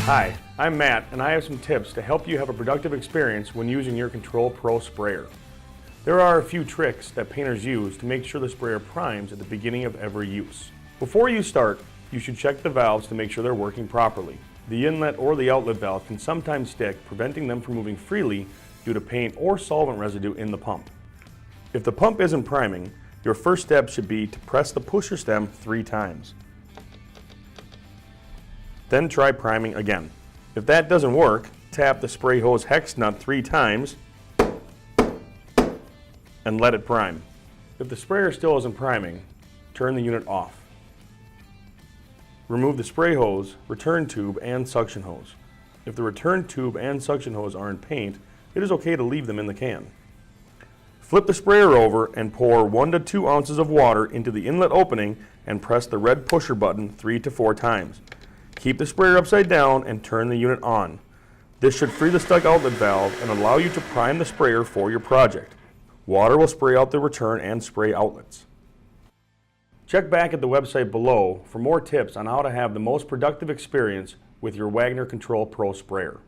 Hi, I'm Matt, and I have some tips to help you have a productive experience when using your Control Pro sprayer. There are a few tricks that painters use to make sure the sprayer primes at the beginning of every use. Before you start, you should check the valves to make sure they're working properly. The inlet or the outlet valve can sometimes stick, preventing them from moving freely due to paint or solvent residue in the pump. If the pump isn't priming, your first step should be to press the pusher stem 3 times. Then try priming again. If that doesn't work, tap the spray hose hex nut 3 times and let it prime. If the sprayer still isn't priming, turn the unit off. Remove the spray hose, return tube, and suction hose. If the return tube and suction hose are in paint, it is okay to leave them in the can. Flip the sprayer over and pour 1 to 2 ounces of water into the inlet opening and press the red pusher button 3 to 4 times. Keep the sprayer upside down and turn the unit on. This should free the stuck outlet valve and allow you to prime the sprayer for your project. Water will spray out the return and spray outlets. Check back at the website below for more tips on how to have the most productive experience with your Wagner Control Pro sprayer.